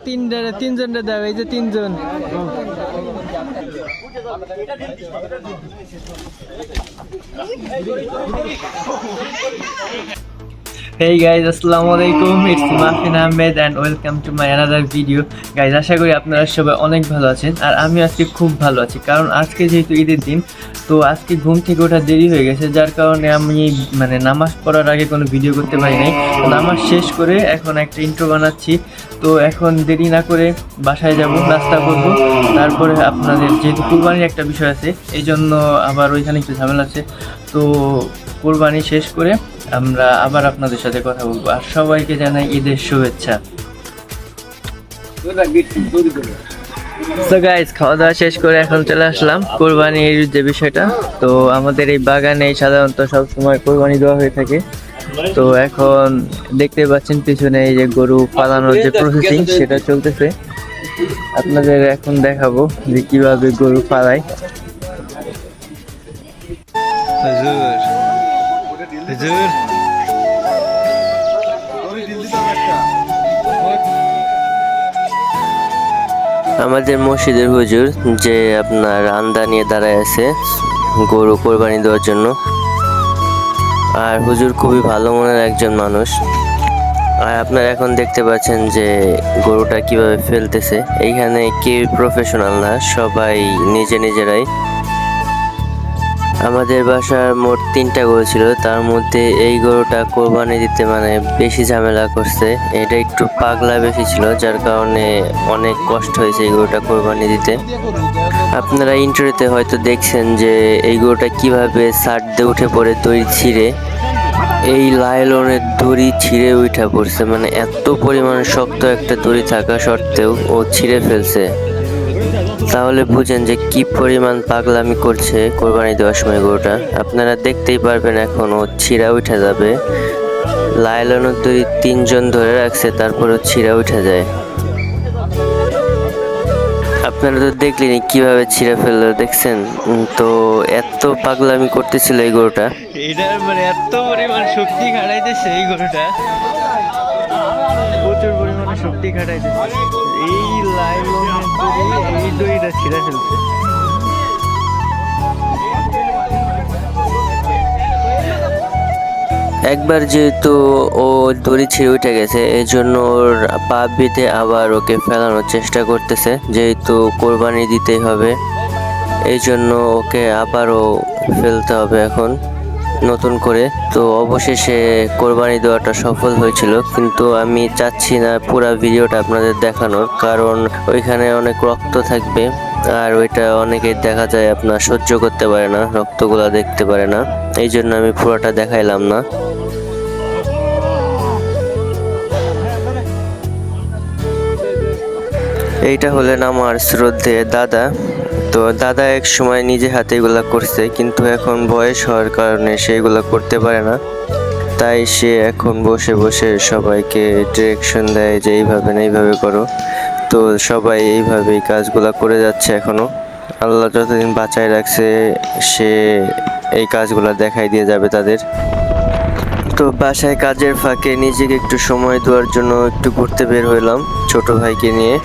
তিনজনটা দাও, এই যে তিনজন। Hey guys, আসসালামু আলাইকুম, it's মাহফিন Ahmed and welcome to my another video. Guys, আশা করি আপনারা সবাই অনেক ভালো আছেন আর আমি আজকে খুব ভালো আছি, কারণ আজকে যেহেতু ঈদের দিন, তো আজকে ঘুম থেকে ওঠা দেরি হয়ে গেছে, যার কারণে আমি নামাজ পড়ার আগে কোনো ভিডিও করতে পারি নাই। নামাজ শেষ করে এখন একটা ইন্ট্রো বানাচ্ছি, তো এখন দেরি না করে বাসায় যাব, নাস্তা করব, তারপরে আপনাদের যেহেতু কুরবানির একটা বিষয় আছে, এই জন্য আবার ওইখানে একটু ঝামেলা আছে, তো কুরবানি শেষ করে আমরা আবার আপনাদের সাথে কথা বলবো। আর সবাইকে জানাই ঈদের শুভেচ্ছা। তো গাইস, খাওয়া দাওয়া শেষ করে এখন চলে আসলাম কুরবানির যে বিষয়টা। তো আমাদের এই বাগানে সাধারণত সব সময় কুরবানি দেওয়া হয়ে থাকে। তো এখন দেখতে পাচ্ছেন পিছনে এই যে গরু পালানোর যে প্রসেসিং সেটা চলতেছে, আপনাদের এখন দেখাবো যে কিভাবে গরু পালায়। আমাদের মসজিদের হুজুর যে আপনার আন্দা নিয়ে দাঁড়ায় আছে গরু কোরবানি দেওয়ার জন্য, আর হুজুর খুবই ভালো মনের একজন মানুষ। আর আপনারা এখন দেখতে পাচ্ছেন যে গরুটা কিভাবে ফেলতেছে। এইখানে কেউ প্রফেশনাল না, সবাই নিজেরাই। আমাদের বাসার মোট 3টা গরু ছিল, তার মধ্যে এই গরুটা কোরবানি দিতে বেশি ঝামেলা করছে। এটা একটু পাগলা বেশি ছিল, যার কারণে অনেক কষ্ট হয়েছে এই গরুটা কোরবানি দিতে। আপনারা ইন্টারভিউতে হয়তো দেখছেন যে এই গরুটা কিভাবে সার দিয়ে উঠে পড়ে দড়ি ছিঁড়ে, এই লাইলনের দড়ি ছিঁড়ে উঠা পড়ছে, এত পরিমাণ শক্ত একটা দড়ি থাকা সত্ত্বেও ও ছিঁড়ে ফেলছে। তাহলে বুঝেন যে কি পরিমাণ পাগলামি করছে কোরবানি দেওয়ার সময় গরুটা। আপনারা দেখতেই পারবেন এখন ও ছিঁড়া উঠে যাবে। লাইলনের দড়ি 3 জন ধরে রাখছে, তারপরে ছিঁড়া উঠে যায়। আপনারা তো দেখলেন কিভাবে ছিঁড়ে ফেললো, দেখছেন? তো এত পাগলামি করতেছিল এই গরুটা, এটার এত পরিমাণ শক্তি খাটাইতেছে এই গরুটা, প্রচুর পরিমাণে শক্তি খাটাইতেছে। এই লাইলনের দড়ি, এই দড়িটা ছিঁড়ে ফেলছে। একবার যেহেতু ও দড়ি ছিঁড়ে উঠে গেছে, এই জন্য ওর পা বেঁধে আবার ওকে ফেলানোর চেষ্টা করতেছে, যেহেতু কোরবানি দিতেই হবে, এই জন্য ওকে আবারও ফেলতে হবে এখন নতুন করে। তো অবশেষে কোরবানি দেওয়াটা সফল হয়েছিল, কিন্তু আমি চাচ্ছি না পুরো ভিডিওটা আপনাদের দেখানোর, কারণ ওইখানে অনেক রক্ত থাকবে, আর ওইটা অনেকেই দেখা যায় আপনার সহ্য করতে পারে না, রক্তগুলা দেখতে পারে না, এই জন্য আমি পুরোটা দেখাইলাম না। এইটা হলেন আমার শ্রদ্ধেয় দাদা। তো দাদা এক সময় নিজে হাতে এগুলা করছে, কিন্তু এখন বয়স হওয়ার কারণে সে এগুলা করতে পারে না, তাই সে এখন বসে বসে সবাইকে ডিরেকশন দেয় যে এইভাবে না এইভাবে করো। তো সবাই এইভাবেই কাজগুলা করে যাচ্ছে এখনো। আল্লাহ যতদিন বাঁচায় রাখছে, সে এই কাজগুলা দেখাই দিয়ে যাবে তাদের। তো বাসায় কাজের ফাঁকে নিজেকে একটু সময় দেওয়ার জন্য একটু ঘুরতে বের হইলাম ছোট ভাইকে নিয়ে।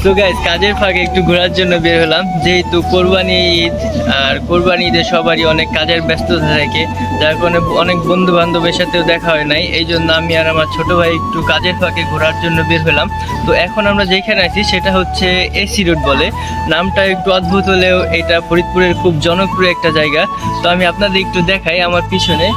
তো গাইস, কাজের ফাঁকে একটু ঘোরার জন্য বের হলাম, যেহেতু কোরবানি ঈদ, আর কোরবানি ঈদে সবারই অনেক কাজের ব্যস্ততা থাকে, যার কারণে অনেক বন্ধু বান্ধবের সাথেও দেখা হয় নাই, এই জন্য আমি আর আমার ছোট ভাই একটু কাজের ফাঁকে ঘোরার জন্য বের হলাম। তো এখন আমরা যেখানে আছি সেটা হচ্ছে এসি রোড বলে, নামটা একটু অদ্ভুত হলেও এটা ফরিদপুরের খুব জনপ্রিয় একটা জায়গা। তো আমি আপনাদের একটু দেখাই আমার পিছনে।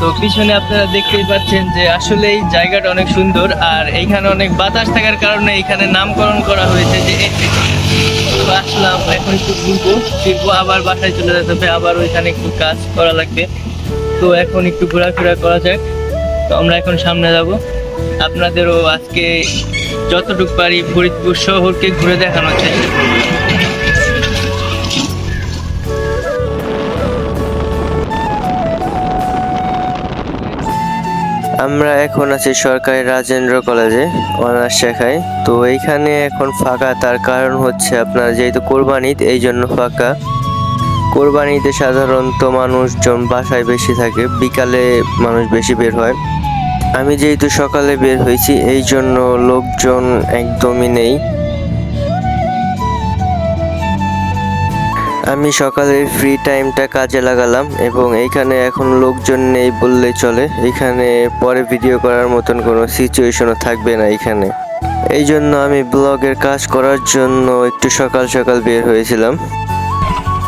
তো পিছনে আপনারা দেখতেই পাচ্ছেন যে আসলে এই জায়গাটা অনেক সুন্দর, আর এইখানে অনেক বাতাস থাকার কারণে এইখানে নামকরণ করা হয়েছে যে এসি। তো আসলাম, এখন একটু ফিরবো, আবার বাসায় চলে যেতে হবে, আবার ওইখানে একটু কাজ করা লাগবে। তো এখন একটু ঘোরাফেরা করা যাক। তো আমরা এখন সামনে যাব, আপনাদেরও আজকে যতটুকু পারি ফরিদপুর শহরকে ঘুরে দেখানোর চেষ্টা করব। আমরা এখন আছি সরকারি রাজেন্দ্র কলেজে অনার্স শাখায়। তো এইখানে এখন ফাঁকা, তার কারণ হচ্ছে আপনার যেহেতু কোরবানি, এই জন্য ফাঁকা। কোরবানিতে সাধারণত মানুষজন বাসায় বেশি থাকে, বিকালে মানুষ বেশি বের হয়। আমি যেহেতু সকালে বের হয়েছি এই জন্য লোকজন একদমই নেই। আমি সকালের ফ্রি টাইমটা কাজে লাগালাম এবং এইখানে এখন লোকজন নেই বললেই চলে। এখানে পরে ভিডিও করার মতন কোনো সিচুয়েশনও থাকবে না এখানে। এই জন্য আমি ব্লগের কাজ করার জন্য একটু সকাল সকাল বের হয়েছিলাম।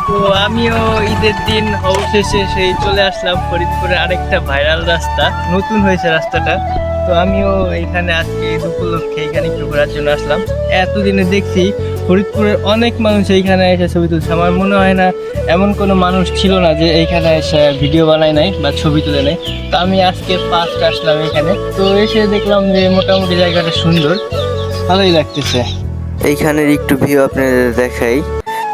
তো আমিও ঈদের দিন অবশেষে সেই চলে আসলাম ফরিদপুরে আরেকটা ভাইরাল রাস্তা, নতুন হয়েছে রাস্তাটা। তো আমিও এখানে আজকে ঈদ উপলক্ষে এখানে একটু ঘোরার জন্য আসলাম। এতদিনে দেখছি ফরিদপুরের অনেক মানুষ এইখানে এসে ছবি তুলছে। আমার মনে হয় না এমন কোনো মানুষ ছিল না যে এইখানে এসে ভিডিও বানায় নাই বা ছবি তুলে নেয়। তো আমি আজকে ফার্স্ট আসলাম এখানে, তো এসে দেখলাম যে মোটামুটি জায়গাটা সুন্দর, ভালোই লাগতেছে। এইখানের একটু ভিউ আপনাদের দেখাই।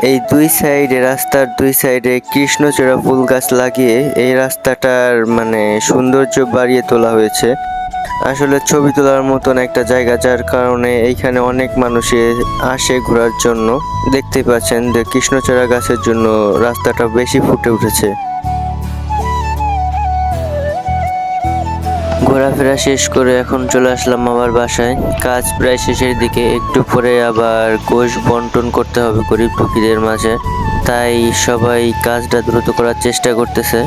এই দুই সাইডে, রাস্তার দুই সাইডে কৃষ্ণচূড়া ফুল গাছ লাগিয়ে এই রাস্তাটার মানে সৌন্দর্য বাড়িয়ে তোলা হয়েছে। আসলে ছবি তোলার মতন একটা জায়গা, যার কারণে এইখানে অনেক মানুষে আসে ঘোরার জন্য। দেখতে পাচ্ছেন যে কৃষ্ণচূড়া গাছের জন্য রাস্তাটা বেশি ফুটে উঠেছে। ঘোরাফেরা শেষ করে এখন চলে আসলাম আমার বাসায়। কাজ প্রায় শেষের দিকে, একটু পরে আবার গোশ বন্টন করতে হবে গরিব দুঃখীদের মাঝে, তাই সবাই কাজটা দ্রুত করার চেষ্টা করতেছে।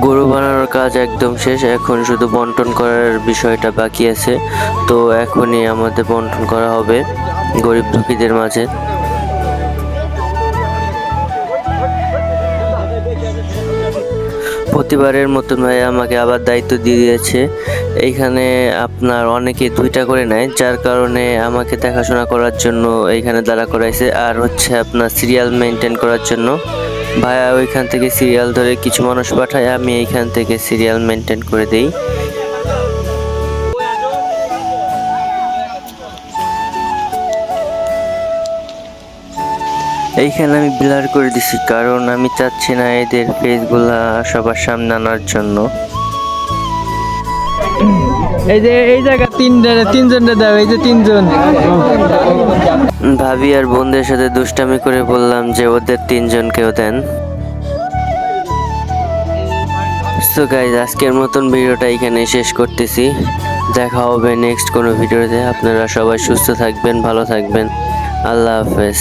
গরু বানানোর কাজ একদম শেষ, এখন শুধু বন্টন করার বিষয়টা বাকি আছে। তো এখনই আমাদের বন্টন করা হবে গরিব দুঃখীদের মাঝে। প্রতিবারের মতন ভাই আমাকে আবার দায়িত্ব দিয়ে দিয়েছে। এইখানে আপনার অনেকে দুইটা করে নেয়, যার কারণে আমাকে দেখাশোনা করার জন্য এইখানে দাঁড়া করাইছে। আর হচ্ছে আপনার সিরিয়াল মেনটেন করার জন্য ভাইয়া ওইখান থেকে সিরিয়াল ধরে কিছু মানুষ পাঠায়, আমি এইখান থেকে সিরিয়াল মেনটেন করে দিই। এইখানে আমি ব্লার করে দিছি, কারণ আমি চাচ্ছি না এদের ফেসগুলা সবার সামনে আনার জন্য। এই যে এই জায়গা তিনজনটা দাও, এই যে তিনজন। ভাবি আর বোনদের সাথে দুষ্টামি করে বললাম যে ওদের তিনজনকেও দেন। সো গাইজ, আজকের মতন ভিডিওটা এখানে শেষ করতেছি। দেখা হবে নেক্সট কোনো ভিডিওতে। আপনারা সবাই সুস্থ থাকবেন, ভালো থাকবেন। আল্লাহ হাফেজ।